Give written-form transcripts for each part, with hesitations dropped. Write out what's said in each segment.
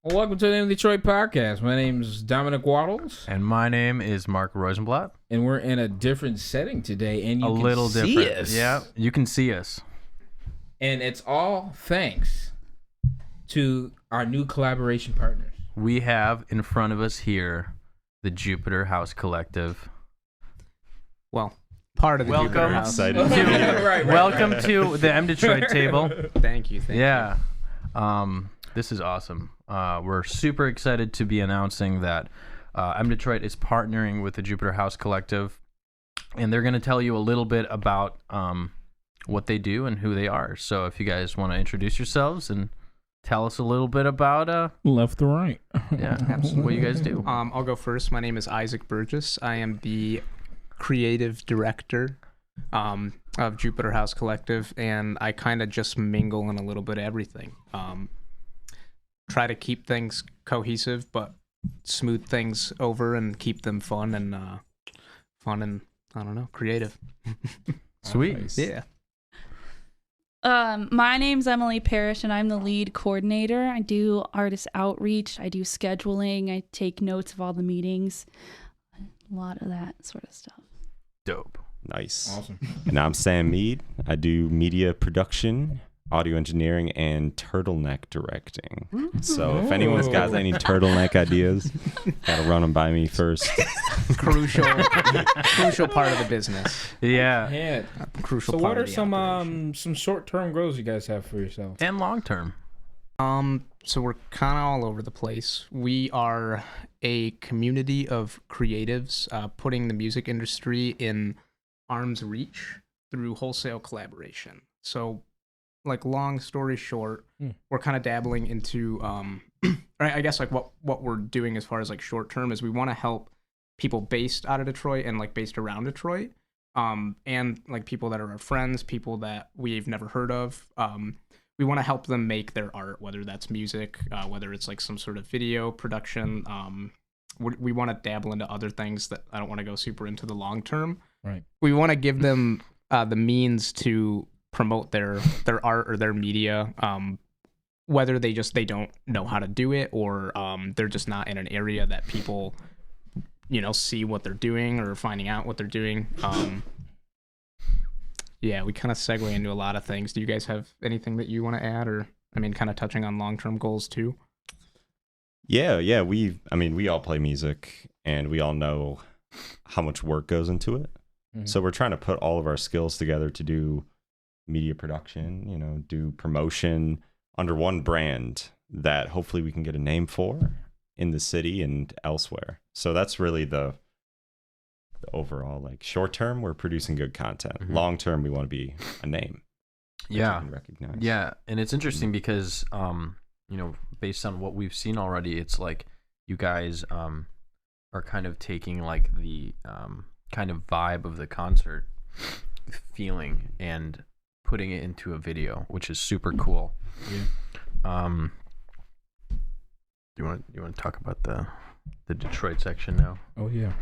Well, welcome to the MDetroit Podcast. My name is Dominic Waddles. And my name is Mark Rosenblatt. And we're in a different setting today. And you can see different. Us. Yeah, you can see us. And it's all thanks to our new collaboration partners. We have in front of us here the Jupiter House Collective. Well, part of the Jupiter House. Welcome to the MDetroit table. Thank you. Yeah. This is awesome. We're super excited to be announcing that MDetroit is partnering with the Jupiter House Collective, and they're going to tell you a little bit about what they do and who they are. So if you guys want to introduce yourselves and tell us a little bit about left to right. Yeah, absolutely. What you guys do. I'll go first. My name is Isaac Burgess. I am the creative director of Jupiter House Collective, and I kind of just mingle in a little bit of everything. Try to keep things cohesive, but smooth things over and keep them fun and I don't know, creative. Sweet. Nice. Yeah. My name's Emily Parrish, and I'm the lead coordinator. I do artist outreach. I do scheduling. I take notes of all the meetings. A lot of that sort of stuff. Dope. Nice. Awesome. And I'm Sam Mead. I do media production, audio engineering, and turtleneck directing. So if anyone's got any turtleneck ideas, gotta run them by me first. Crucial part of the business. Yeah. Yeah. Crucial. So part what of are the some short-term goals you guys have for yourself? And long term. So we're kind of all over the place. We are a community of creatives putting the music industry in arm's reach through wholesale collaboration. So, like, long story short, we're kind of dabbling into, I guess, like, what we're doing as far as, like, short term is we want to help people based out of Detroit and, like, based around Detroit, and, like, people that are our friends, people that we've never heard of. We want to help them make their art, whether that's music, whether it's, like, some sort of video production. We want to dabble into other things that I don't want to go super into the long term. Right. We want to give them the means to promote their art or their media, whether they don't know how to do it, or they're just not in an area that people, see what they're doing or finding out what they're doing. Yeah, we kind of segue into a lot of things. Do you guys have anything that you want to add, or kind of touching on long-term goals too? Yeah. We all play music, and we all know how much work goes into it. Mm-hmm. So we're trying to put all of our skills together to do media production, do promotion under one brand that hopefully we can get a name for in the city and elsewhere. So that's really the overall, like, short term, we're producing good content. Mm-hmm. Long term, we want to be a name. Yeah. That you can recognize. Yeah. And it's interesting because, based on what we've seen already, it's like you guys are kind of taking, like, the kind of vibe of the concert feeling and putting it into a video, which is super cool. Yeah. Do you want to talk about the Detroit section now? Oh yeah.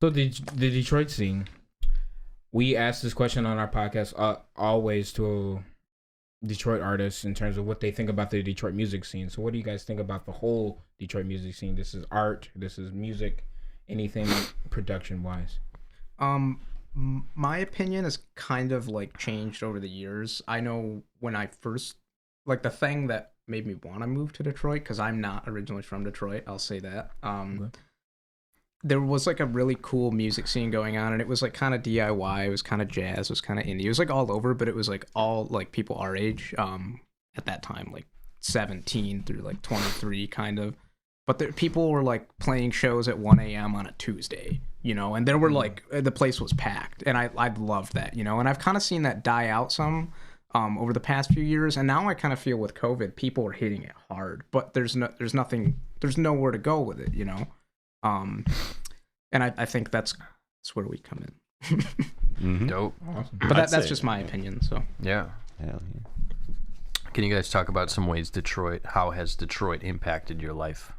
So the Detroit scene. We ask this question on our podcast always to Detroit artists in terms of what they think about the Detroit music scene. So what do you guys think about the whole Detroit music scene? This is art. This is music. Anything production wise? My opinion has kind of, like, changed over the years. I know when I first, like, the thing that made me want to move to Detroit, because I'm not originally from Detroit, I'll say that. Okay. There was, like, a really cool music scene going on, and it was, like, kind of DIY. It was kind of jazz. It was kind of indie. It was, like, all over, but it was, like, all, like, people our age at that time, like 17 through, like, 23 kind of. But people were, like, playing shows at 1 a.m. on a Tuesday, and there were, like, the place was packed, and I loved that, and I've kind of seen that die out some over the past few years, and now I kind of feel with COVID, people are hitting it hard, but there's nowhere to go with it, and I think that's where we come in. Mm-hmm. Dope. Awesome. But that's just my opinion, so. Yeah. Hell yeah. Can you guys talk about some ways how has Detroit impacted your life?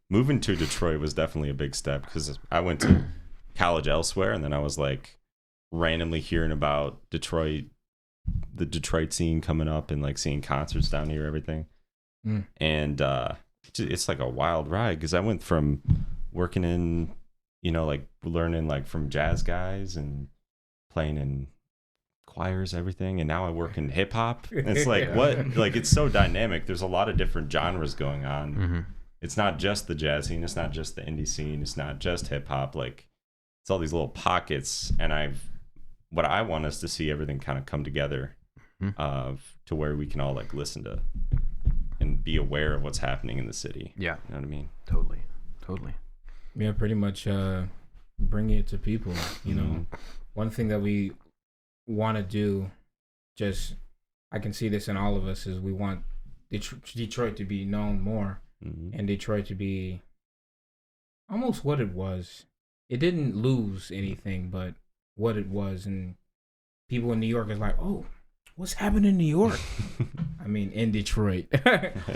Moving to Detroit was definitely a big step because I went to college elsewhere, and then I was, like, randomly hearing about Detroit the Detroit scene coming up and like seeing concerts down here, everything. And it's like a wild ride because I went from working in, you know, like learning like from jazz guys and playing in choirs, everything, and now I work in hip hop. It's like what, like it's so dynamic. There's a lot of different genres going on. It's not just the jazz scene, it's not just the indie scene, it's not just hip hop. Like it's all these little pockets, and what I want us to see everything kind of come together to where we can all like listen to and be aware of what's happening in the city. Yeah, you know what I mean? Totally. Yeah, pretty much bringing it to people. You know, one thing that we want to do, just I can see this in all of us, is we want Detroit to be known more, and Detroit to be almost what it was. It didn't lose anything, but what it was, and people in New York is like, oh, what's happening in New York? I mean, in Detroit.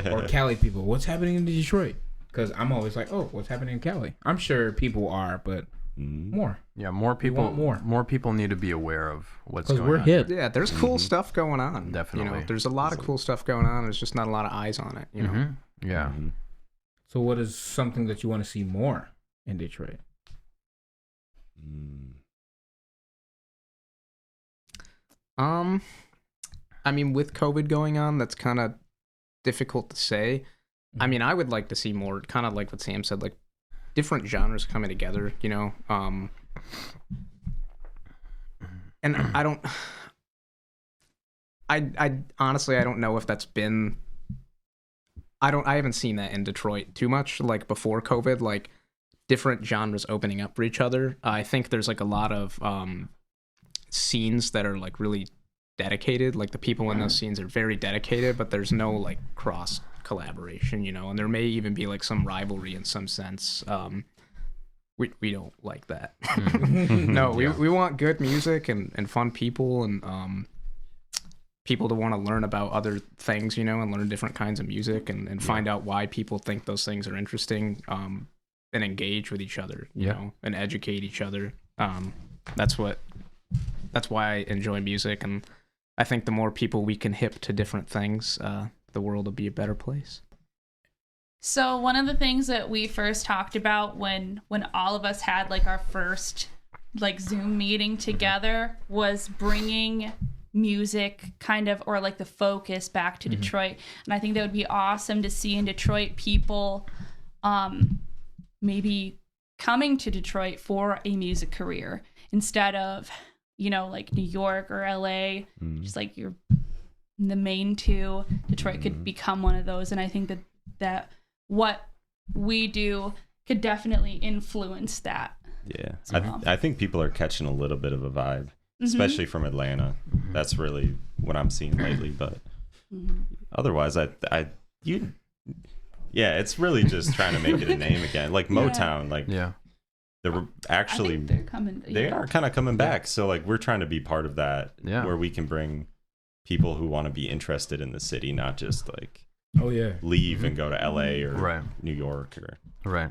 Or Cali people, what's happening in Detroit? Because I'm always like, oh, what's happening in Cali? I'm sure people are, but more. Yeah, more people. More people need to be aware of what's going on. Because we're hip. Yeah, there's cool stuff going on. Definitely. You know, there's a lot of cool stuff going on. There's just not a lot of eyes on it. You know. Yeah. So, what is something that you want to see more in Detroit? I mean, with COVID going on, that's kind of difficult to say. I mean, I would like to see more, kind of like what Sam said, like different genres coming together, you know. And I honestly, I don't know if that's been, I haven't seen that in Detroit too much, like before COVID, like different genres opening up for each other. I think there's like a lot of scenes that are like really dedicated, like the people in those scenes are very dedicated, but there's no like cross collaboration, you know, and there may even be like some rivalry in some sense. We don't like that. No, we want good music and fun people and people to want to learn about other things, you know, and learn different kinds of music and find out why people think those things are interesting, and engage with each other, you know, and educate each other. That's why I enjoy music, and I think the more people we can hip to different things, the world will be a better place. So one of the things that we first talked about when all of us had like our first like Zoom meeting together was bringing music kind of, or like the focus back to Detroit. And I think that would be awesome to see in Detroit people maybe coming to Detroit for a music career instead of, you know, like New York or LA, just like you're the main two. Detroit could become one of those. And I think that what we do could definitely influence that. Yeah. I think people are catching a little bit of a vibe, especially from Atlanta. That's really what I'm seeing lately. But otherwise, it's really just trying to make it a name again. Like Motown, like they're actually, they're coming. They are kind of coming back. So like we're trying to be part of that, where we can bring people who want to be interested in the city, not just like leave and go to LA or New York or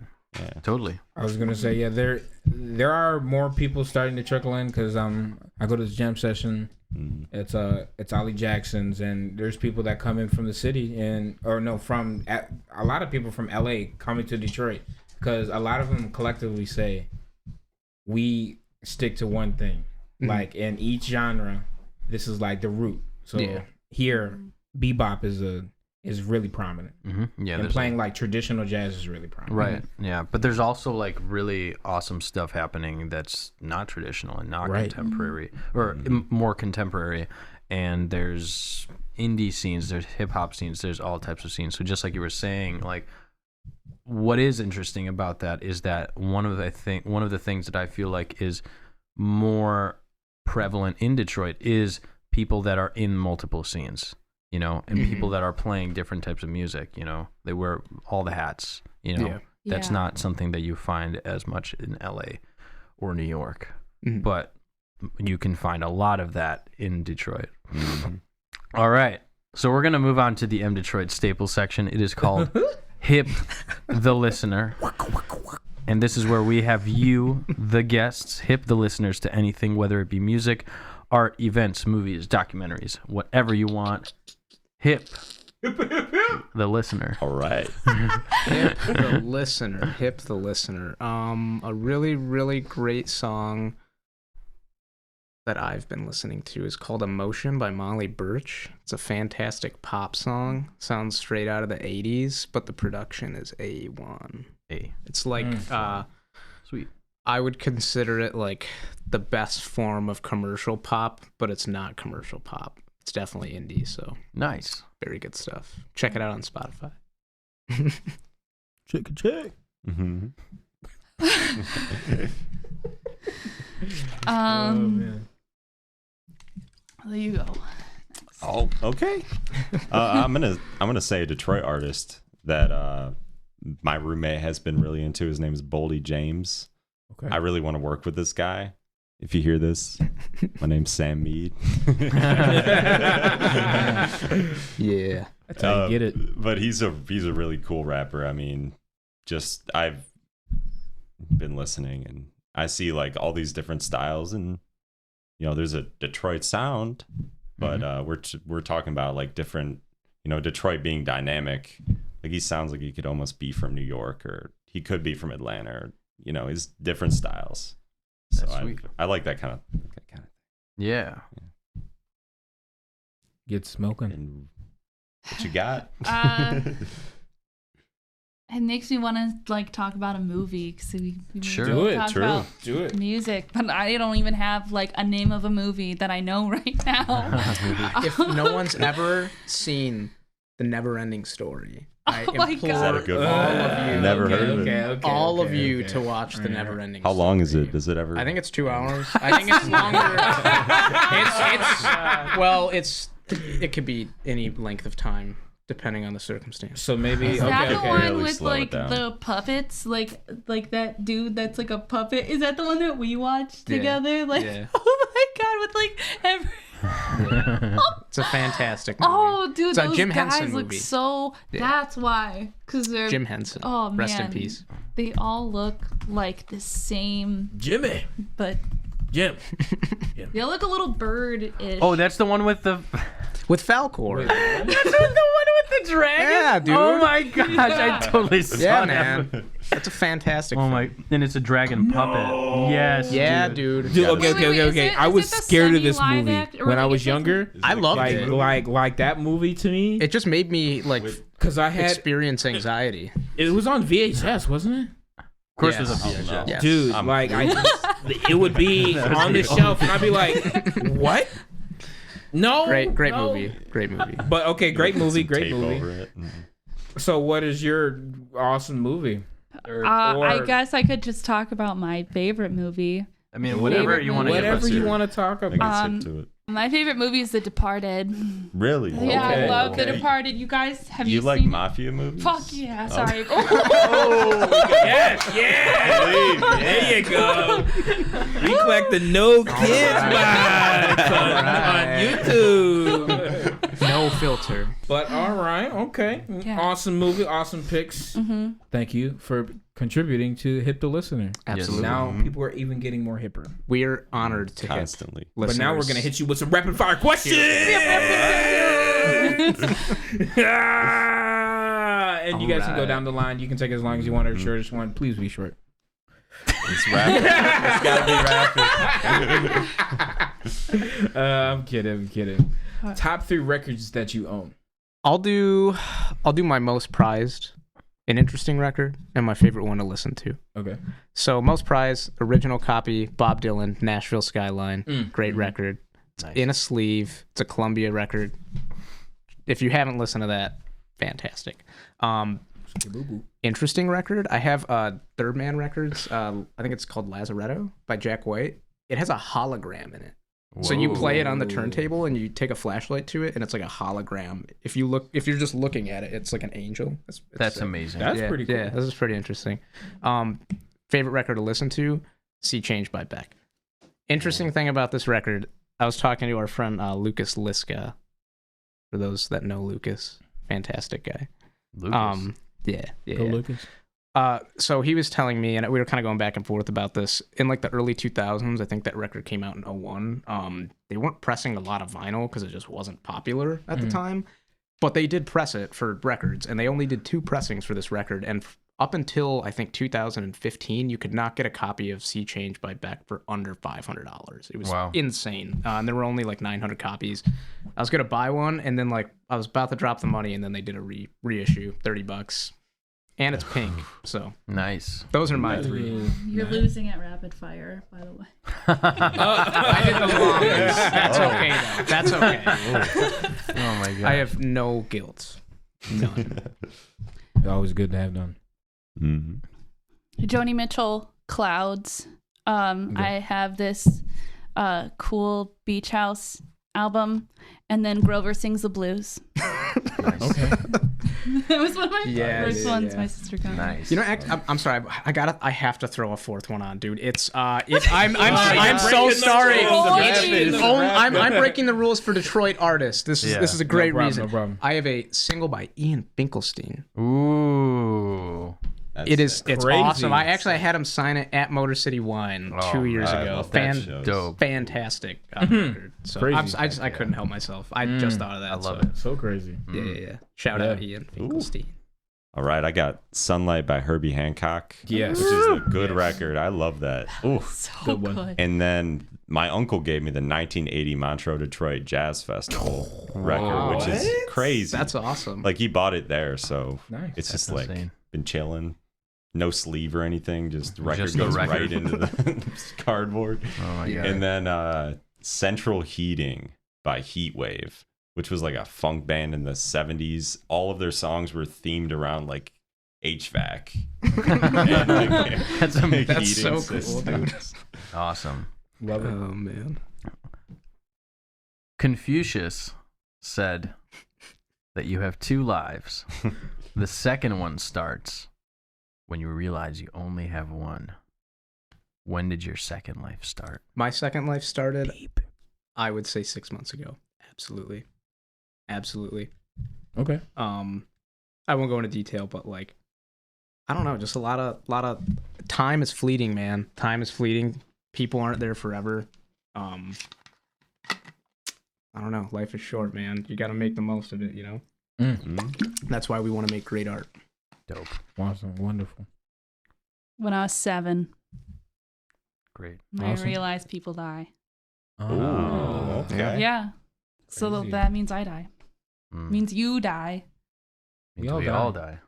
Totally. I was gonna say there are more people starting to trickle in because I go to the jam session. It's Ollie Jackson's, and there's people that come in from the city from a lot of people from LA coming to Detroit because a lot of them collectively say we stick to one thing, like in each genre. This is like the root. So here, bebop is really prominent. And playing like traditional jazz is really prominent. Right. Yeah. But there's also like really awesome stuff happening that's not traditional and not contemporary or more contemporary. And there's indie scenes, there's hip hop scenes, there's all types of scenes. So just like you were saying, like what is interesting about that is that one of the things that I feel like is more prevalent in Detroit is people that are in multiple scenes. You know, and people that are playing different types of music, you know, they wear all the hats, you know, that's not something that you find as much in LA or New York, but you can find a lot of that in Detroit. All right. So we're going to move on to the MDetroit Staples section. It is called Hip the Listener. And this is where we have you, the guests, hip the listeners to anything, whether it be music, art, events, movies, documentaries, whatever you want. Hip the listener. All right. Hip the listener. Hip the listener. A really, really great song that I've been listening to is called Emotion by Molly Birch. It's a fantastic pop song. Sounds straight out of the 80s, but the production is A1. It's like Sweet. I would consider it like the best form of commercial pop, but it's not commercial pop. It's definitely indie, so Nice. very good stuff. Check it out on Spotify. Check. Mm-hmm. Oh man. There you go. Oh, okay. I'm gonna say a Detroit artist that my roommate has been really into. His name is Boldy James. Okay. I really want to work with this guy. If you hear this, my name's Sam Mead. Yeah. That's how you get it. But he's a really cool rapper. I mean, just I've been listening and I see like all these different styles, and there's a Detroit sound, but we're talking about like different, Detroit being dynamic. Like he sounds like he could almost be from New York, or he could be from Atlanta, or his different styles. So I like that kind of Yeah. Get smoking. And what you got? It makes me want to like talk about a movie because we Sure. Do it. talk True. about Do it. music, but I don't even have like a name of a movie that I know right now. If no one's ever seen The Never-Ending Story, I Oh my implore God. Is that a good all one? of you, Never heard of it. Okay, all of okay, you okay. to watch The Alright. Never-Ending How Story. long is it? Does it ever? I think it's 2 hours. I think it's longer. It could be any length of time depending on the circumstance. So maybe Is that the one Really with slow it like down. the puppets, like that dude that's like a puppet? Is that the one that we watched Yeah. together? Like, Yeah. oh my god, with like every. It's a fantastic movie. Oh, dude, It's a those Jim guys Henson look movie. so. Yeah. That's why, because they're. Jim Henson. Oh man. Rest in peace. They all look like the same, Jimmy. but Jim. they look a little bird-ish. Oh, that's the one with the. With Falcor. That's the one with the dragon. Yeah, dude. Oh my gosh, I totally saw Yeah, that. man. That's a fantastic Oh film. my, and it's a dragon puppet. Yes. Yeah, dude. dude. Okay. Is it- I is was it the scared of this semi-live movie act- or when I like, was is it- younger. I loved Like, it. like that movie to me, It just made me like because I had experience anxiety. it was on VHS, wasn't it? Of course, Yes. there's a VHS. no. Yes. Dude, I'm like cool. it would be on the shelf, and I'd be like, "What? No, Great no." movie. Great movie. But okay, great Put movie, some great tape movie. over it. So, what is your awesome movie? Or I guess I could just talk about my favorite movie. I mean, whatever Favorite you want to movie. give us whatever you here. want to talk I about. can skip to it. My favorite movie is The Departed. Really? Yeah, Okay, I love okay. The Departed. You guys, have you You like seen mafia movies? Fuck yeah, sorry. Yes, yeah. There you go. We collect the no kids vibes on YouTube. No filter. But all right, okay. Yeah. Awesome movie, awesome picks. Mm-hmm. Thank you for contributing to Hip the Listener. Absolutely. Now people are even getting more hipper. We're honored to Constantly. hit But now we're listeners. gonna hit you with some rapid fire questions. And you guys can go Alright. down the line. You can take as long as you want or short as you want. Please be short. It's rapid. It's gotta be rapid. I'm kidding. Top 3 records that you own. I'll do my most prized, an interesting record, and my favorite one to listen to. Okay. So most prized, original copy, Bob Dylan, Nashville Skyline, great record. It's Nice. in a sleeve. It's a Columbia record. If you haven't listened to that, fantastic. Interesting record. I have Third Man Records. I think it's called Lazaretto by Jack White. It has a hologram in it. So you play it on the turntable and you take a flashlight to it and it's like a hologram. If you're just looking at it, it's like an angel. It's That's sick. amazing. That's pretty cool. Yeah, this is pretty interesting. Favorite record to listen to, Sea Change by Beck. Interesting thing about this record, I was talking to our friend Lucas Liska. For those that know Lucas, fantastic guy. Lucas. Yeah. Go Lucas. So he was telling me, and we were kind of going back and forth about this, in like the early 2000s, I think that record came out in 01. They weren't pressing a lot of vinyl because it just wasn't popular at the time, but they did press it for records, and they only did 2 pressings for this record. And up until I think 2015, you could not get a copy of Sea Change by Beck for under $500. It was insane. And there were only like 900 copies. I was going to buy one, and then like I was about to drop the money, and then they did a reissue, $30. And it's pink, so nice. Those are my 3. You're losing at rapid fire, by the way. I did the longest. That's okay, though. That's okay. Oh my god. I have no guilt. None. Always good to have done. Joni Mitchell, Clouds. I have this cool beach house album, and then Grover Sings the Blues. Nice. Okay. That was one of my first ones. yeah. My sister got. Nice. You know, I'm sorry. I have to throw a 4th one on, dude. It's I'm so sorry. I'm breaking the rules for Detroit artists. This is a great reason. No problem. I have a single by Ian Finkelstein. Ooh. It's crazy. awesome. I had him sign it at Motor City Wine 2 years ago. Dope. Fantastic record. So Crazy. I couldn't help myself. I just thought of that. I love it. So crazy. Yeah. Shout out Ian Finkelstein. All right, I got Sunlight by Herbie Hancock. Yes. Which is a good record. I love that. Ooh. So Good one. good. And then my uncle gave me the 1980 Montreux Detroit Jazz Festival record, which is crazy. That's awesome. Like he bought it there, so Nice. it's just That's like insane. been chilling. No sleeve or anything, just record Just the goes record. right into the cardboard. Oh my god. And then Central Heating by Heatwave, which was like a funk band in the 70s. All of their songs were themed around like HVAC. And, like, That's amazing. That's so heating cool, systems. dude. Awesome. Love it. Oh man. Confucius said that you have 2 lives. The second one starts when you realize you only have one. When did your second life start? My second life started, I would say 6 months ago. Absolutely. Okay. I won't go into detail, but like, I don't know, just a lot of time is fleeting, man. Time is fleeting. People aren't there forever. I don't know. Life is short, man. You got to make the most of it, you know? That's why we want to make great art. Dope. Awesome. Wonderful. When I was 7, Great. I Awesome. realized people die. Oh, okay. Yeah. So Crazy. that means I die. Means you die. Means we all die.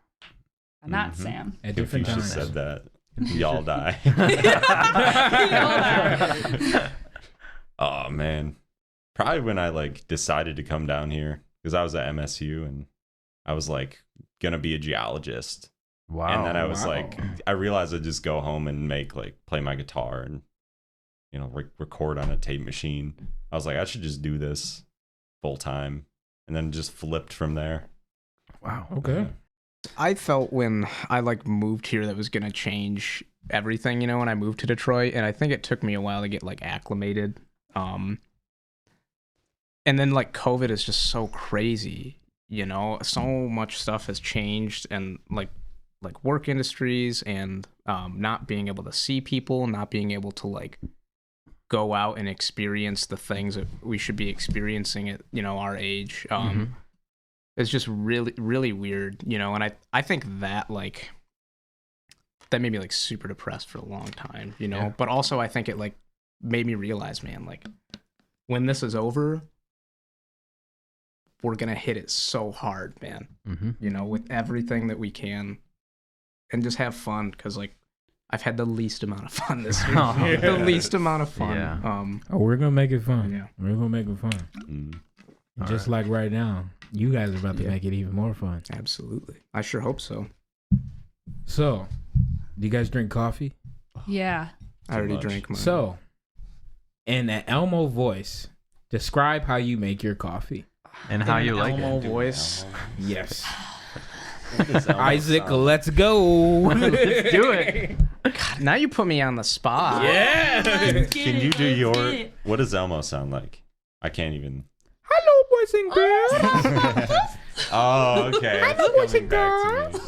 Not Sam. At If different you times. said that, we all die. We all die. Oh man, probably when I like decided to come down here because I was at MSU and I was like gonna be a geologist. Wow. And then I was like, I realized I'd just go home and play my guitar and record on a tape machine. I was like, I should just do this full time, and then just flipped from there. Wow. Okay. I felt when I like moved here that was gonna change everything, you know, when I moved to Detroit, and I think it took me a while to get like acclimated. And then like COVID is just so crazy, you know, so much stuff has changed, and like work industries and not being able to see people, not being able to like go out and experience the things that we should be experiencing at, you know, our age. It's just really, really weird, you know, and I think that like that made me like super depressed for a long time, you know. Yeah. But also I think it like made me realize, man, like when this is over, we're gonna hit it so hard, man. You know, with everything that we can, and just have fun, because like I've had the least amount of fun this year. Oh, The least amount of fun. Yeah. Oh, we're gonna make it fun. Yeah. We're gonna make it fun. Mm. Just like right now, you guys are about to make it even more fun. Absolutely. I sure hope so. So, do you guys drink coffee? Yeah. I already much. drank mine. So, in an Elmo voice, describe how you make your coffee. And how you like Elmo it. voice. Yes. Isaac, let's go. Let's do it. Now you put me on the spot. Yeah. Can you do what does Elmo sound like? I can't even. Hello, boys and girls. Oh, okay. Hello, boys and girls.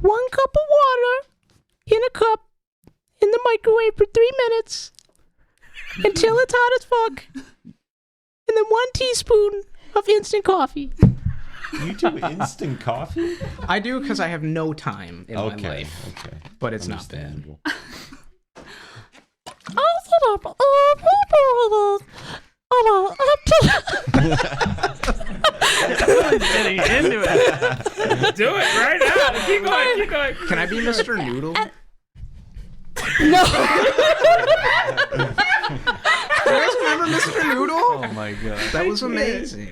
1 cup of water in a cup in the microwave for 3 minutes until it's hot as fuck. And then 1 teaspoon of instant coffee. You do instant coffee? I do because I have no time in my life. Okay. But it's not bad. Understandable. Getting into it. Do it right now. Keep going. Keep going. Can I be Mr. Noodle? No. You guys remember Mr. Noodle? Oh my god. That was amazing. I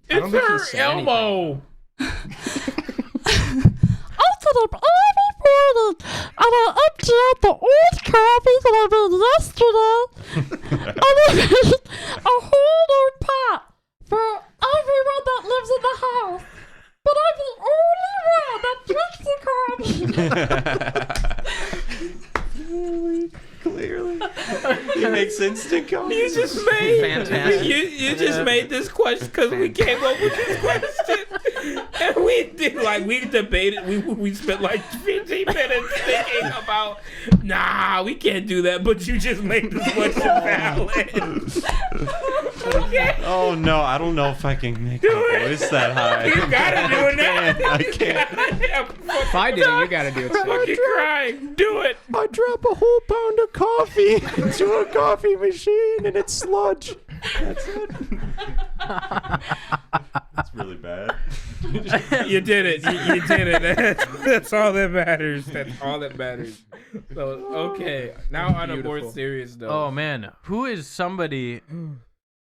It's don't think he her said anything. elbow. And I emptied out the old coffee that I made yesterday. And I made a whole new pot for everyone that lives in the house. But I'm the only one that drinks the coffee. Clearly. He makes instant coffee. You just made Fantastic. You just made this question because we came up with this question, and we debated. We spent like 15 minutes thinking about. Nah, we can't do that. But you just made this question valid. Okay. Oh no, I don't know if I can make Do my it. voice that high. You gotta do it now. I can't. If I did it, you gotta do it too. Fucking crying. Do it. I drop a whole pound of coffee into a coffee machine and it's sludge. That's it. That's really bad. You did it. You did it. That's all that matters. That's all that matters. So okay, now on a more Beautiful. serious note. Oh man, who is somebody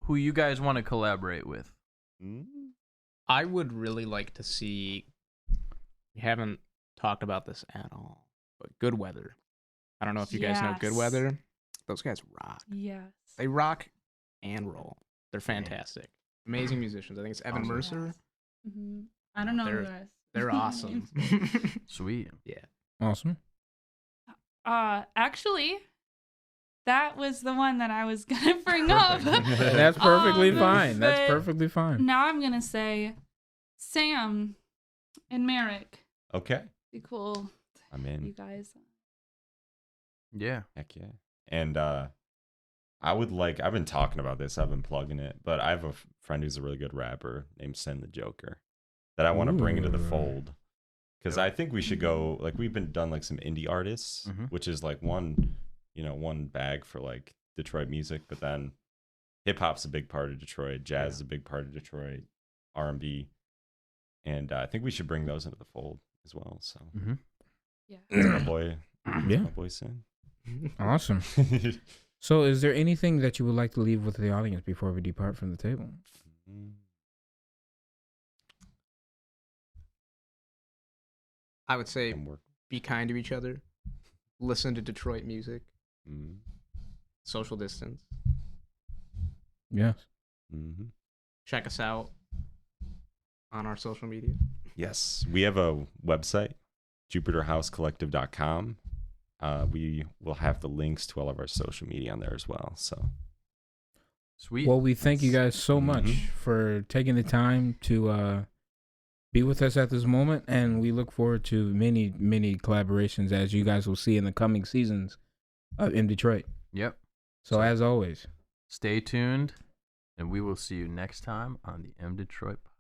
who you guys want to collaborate with? I would really like to see. We haven't talked about this at all, but Good Weather. I don't know if you guys know Good Yes. Weather. Those guys rock. Yes. They rock and roll. They're fantastic. Amazing musicians. I think it's Evan Awesome. Mercer. Mm-hmm. I don't know who that is. They're awesome. Sweet. Awesome. Actually, that was the one that I was gonna bring up. That's perfectly fine. That's but perfectly fine. Now I'm gonna say Sam and Merrick. Okay. Be cool, I'm you in. guys. Yeah. Heck yeah. And I've been talking about this, I've been plugging it, but I have a friend who's a really good rapper named Sen the Joker that I want to bring into the Ooh. fold. Because I think we should go, like, we've been done like some indie artists, which is like one bag for like Detroit music, but then hip hop's a big part of Detroit, jazz is a big part of Detroit, R&B, and I think we should bring those into the fold as well. So, Yeah. my boy, Yeah. my boy Sen. Awesome. So, is there anything that you would like to leave with the audience before we depart from the table? I would say Can work. be kind to each other. Listen to Detroit music. Social distance. Yes. Check us out on our social media. Yes, we have a website, JupiterHouseCollective.com. We will have the links to all of our social media on there as well. So, Sweet. Well, we thank you guys so much Mhm. for taking the time to be with us at this moment, and we look forward to many, many collaborations, as you guys will see in the coming seasons in Detroit. Yep. So, as always, Stay tuned, and we will see you next time on the MDetroit Podcast.